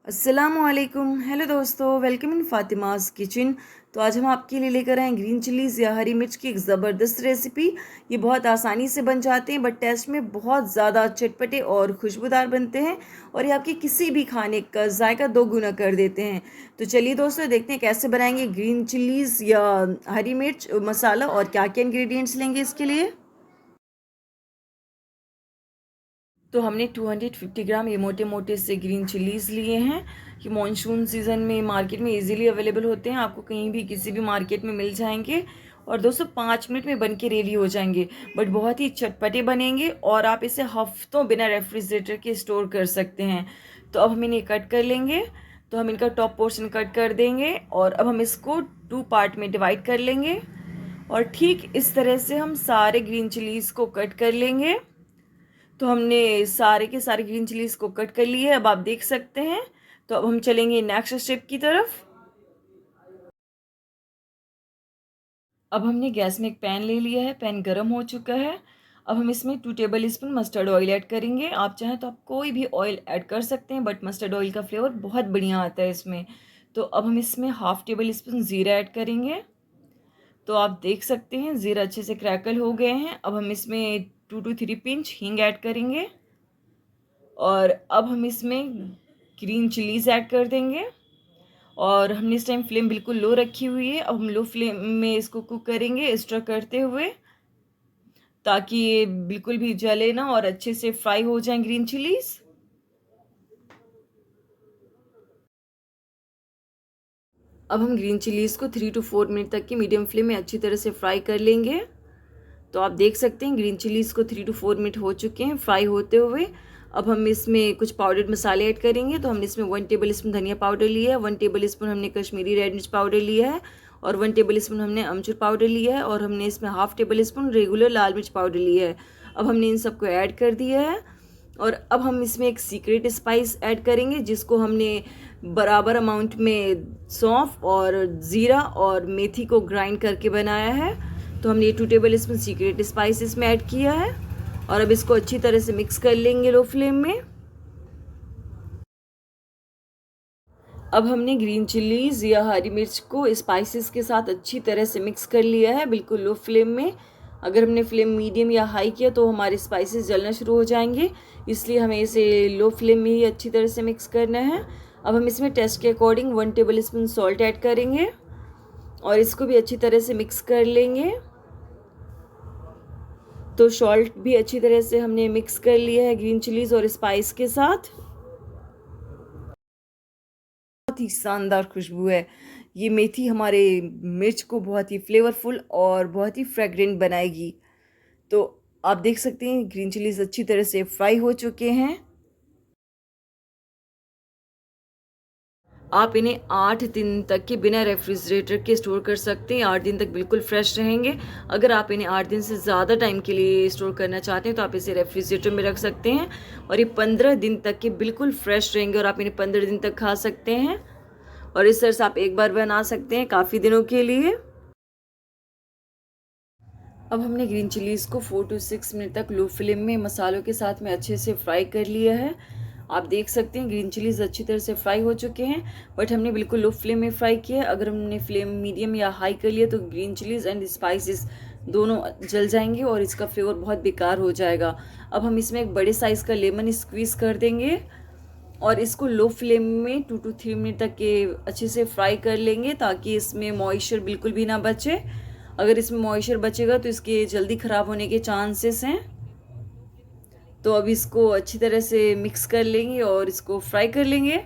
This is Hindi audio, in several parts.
अस्सलामुअलैकुम। हेलो दोस्तों, वेलकम इन फ़ातिमाज़ किचन। तो आज हम आपके लिए लेकर आए हैं ग्रीन चिलीज़ या हरी मिर्च की एक ज़बरदस्त रेसिपी। ये बहुत आसानी से बन जाते हैं, बट टेस्ट में बहुत ज़्यादा चटपटे और खुशबूदार बनते हैं और ये आपके किसी भी खाने का जायका दो गुना कर देते हैं। तो चलिए दोस्तों, देखते हैं कैसे बनाएंगे ग्रीन चिलीज़ या हरी मिर्च मसाला और क्या क्या इंग्रेडिएंट्स लेंगे इसके लिए। तो हमने 250 ग्राम ये मोटे मोटे से ग्रीन चिलीज़ लिए हैं। ये मॉनसून सीज़न में मार्केट में इजीली अवेलेबल होते हैं, आपको कहीं भी किसी भी मार्केट में मिल जाएंगे। और दोस्तों 5 मिनट में बन के रेडी हो जाएंगे, बट बहुत ही चटपटे बनेंगे और आप इसे हफ्तों बिना रेफ्रिजरेटर के स्टोर कर सकते हैं। तो अब हम इन्हें कट कर लेंगे। तो हम इनका टॉप पोर्शन कट कर देंगे और अब हम इसको 2 पार्ट में डिवाइड कर लेंगे और ठीक इस तरह से हम सारे ग्रीन चिलीज़ को कट कर लेंगे। तो हमने सारे के सारे ग्रीन चिलीज को कट कर लिए, अब आप देख सकते हैं। तो अब हम चलेंगे नेक्स्ट स्टेप की तरफ। अब हमने गैस में एक पैन ले लिया है, पैन गरम हो चुका है। अब हम इसमें 2 table spoon mustard oil add करेंगे। आप चाहें तो आप कोई भी ऑयल ऐड कर सकते हैं, बट मस्टर्ड ऑयल का फ्लेवर बहुत बढ़िया आता है इसमें। तो अब हम इसमें 1/2 टेबल स्पून ज़ीरा ऐड करेंगे। तो आप देख सकते हैं ज़ीरा अच्छे से क्रैकल हो गए हैं। अब हम इसमें 2 to 3 पिंच हींग ऐड करेंगे और अब हम इसमें ग्रीन चिलीज़ ऐड कर देंगे। और हमने इस टाइम फ्लेम बिल्कुल लो रखी हुई है। अब हम लो फ्लेम में इसको कुक करेंगे, स्टर करते हुए, ताकि ये बिल्कुल भी जले ना और अच्छे से फ्राई हो जाए ग्रीन चिलीज़। अब हम ग्रीन चिलीज़ को 3 to 4 मिनट तक की मीडियम फ्लेम में अच्छी तरह से फ्राई कर लेंगे। तो आप देख सकते हैं ग्रीन चिलीज़ को 3 to 4 मिनट हो चुके हैं फ्राई होते हुए। अब हम इसमें कुछ पाउडर्ड मसाले ऐड करेंगे। तो हमने इसमें 1 टेबल स्पून धनिया पाउडर लिया है, 1 टेबल स्पून हमने कश्मीरी रेड मिर्च पाउडर लिया है और 1 टेबल स्पून हमने अमचूर पाउडर लिया है और हमने इसमें 1/2 टेबल स्पून रेगुलर लाल मिर्च पाउडर लिया है। अब हमने इन सबको ऐड कर दिया है और अब हम इसमें एक सीक्रेट स्पाइस ऐड करेंगे, जिसको हमने बराबर अमाउंट में सौंफ और ज़ीरा और मेथी को ग्राइंड करके बनाया है। तो हमने 2 टेबल स्पून सीक्रेट स्पाइस इसमें ऐड किया है और अब इसको अच्छी तरह से मिक्स कर लेंगे लो फ्लेम में। अब हमने ग्रीन चिलीज़ या हरी मिर्च को स्पाइसेस के साथ अच्छी तरह से मिक्स कर लिया है, बिल्कुल लो फ्लेम में। अगर हमने फ्लेम मीडियम या हाई किया तो हमारे स्पाइसेस जलना शुरू हो जाएंगे, इसलिए हमें इसे लो फ्लेम में ही अच्छी तरह से मिक्स करना है। अब हम इसमें टेस्ट के according 1 table spoon salt add करेंगे और इसको भी अच्छी तरह से मिक्स कर लेंगे। तो सॉल्ट भी अच्छी तरह से हमने मिक्स कर लिया है ग्रीन चिलीज़ और स्पाइस के साथ। बहुत ही शानदार खुशबू है। ये मेथी हमारे मिर्च को बहुत ही फ्लेवरफुल और बहुत ही फ्रेगरेंट बनाएगी। तो आप देख सकते हैं ग्रीन चिलीज़ अच्छी तरह से फ्राई हो चुके हैं। आप इन्हें 8 दिन तक के बिना रेफ्रिजरेटर के स्टोर कर सकते हैं। 8 दिन तक बिल्कुल फ्रेश रहेंगे। अगर आप इन्हें 8 दिन से ज़्यादा टाइम के लिए स्टोर करना चाहते हैं तो आप इसे रेफ्रिजरेटर में रख सकते हैं और ये 15 दिन तक के बिल्कुल फ्रेश रहेंगे और आप इन्हें 15 दिन तक खा सकते हैं। और इस तरह से आप एक बार बना सकते हैं काफ़ी दिनों के लिए। अब हमने ग्रीन चिलीज़ को 4 to 6 मिनट तक लो फ्लेम में मसालों के साथ में अच्छे से फ्राई कर लिया है। आप देख सकते हैं ग्रीन चिलीज़ अच्छी तरह से फ्राई हो चुके हैं, बट हमने बिल्कुल लो फ्लेम में फ्राई किया है। अगर हमने फ्लेम मीडियम या हाई कर लिया तो ग्रीन चिलीज़ एंड स्पाइसेस दोनों जल जाएंगे और इसका फ्लेवर बहुत बेकार हो जाएगा। अब हम इसमें एक बड़े साइज़ का लेमन स्क्वीज़ कर देंगे और इसको लो फ्लेम में 2 to 3 मिनट तक के अच्छे से फ्राई कर लेंगे, ताकि इसमें मॉइस्चर बिल्कुल भी ना बचे। अगर इसमें मॉइस्चर बचेगा तो इसके जल्दी ख़राब होने के चांसेस हैं। तो अब इसको अच्छी तरह से मिक्स कर लेंगे और इसको फ्राई कर लेंगे।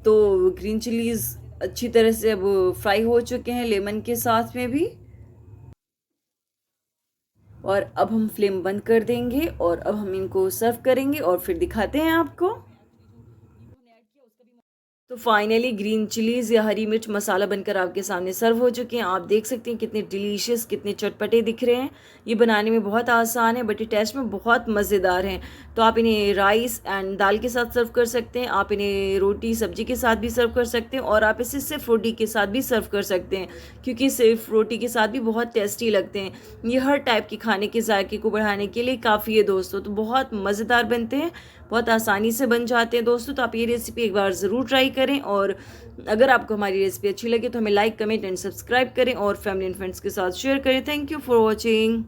तो ग्रीन चिलीज़ अच्छी तरह से अब फ्राई हो चुके हैं लेमन के साथ में भी। और अब हम फ्लेम बंद कर देंगे और अब हम इनको सर्व करेंगे और फिर दिखाते हैं आपको। तो फाइनली ग्रीन चिलीज़ या हरी मिर्च मसाला बनकर आपके सामने सर्व हो चुके हैं। आप देख सकते हैं कितने डिलीशियस, कितने चटपटे दिख रहे हैं। ये बनाने में बहुत आसान है, बट ये टेस्ट में बहुत मज़ेदार हैं। तो आप इन्हें राइस एंड दाल के साथ सर्व कर सकते हैं, आप इन्हें रोटी सब्जी के साथ भी सर्व कर सकते हैं और आप इसे सिर्फ रोटी के साथ भी सर्व कर सकते हैं, क्योंकि सिर्फ रोटी के साथ भी बहुत टेस्टी लगते हैं। ये हर टाइप के खाने के जायके को बढ़ाने के लिए काफ़ी है दोस्तों। तो बहुत मज़ेदार बनते हैं, बहुत आसानी से बन जाते हैं दोस्तों। तो आप ये रेसिपी एक बार ज़रूर ट्राई करें, और अगर आपको हमारी रेसिपी अच्छी लगे तो हमें लाइक, कमेंट एंड सब्सक्राइब करें और फैमिली एंड फ्रेंड्स के साथ शेयर करें। Thank you for watching.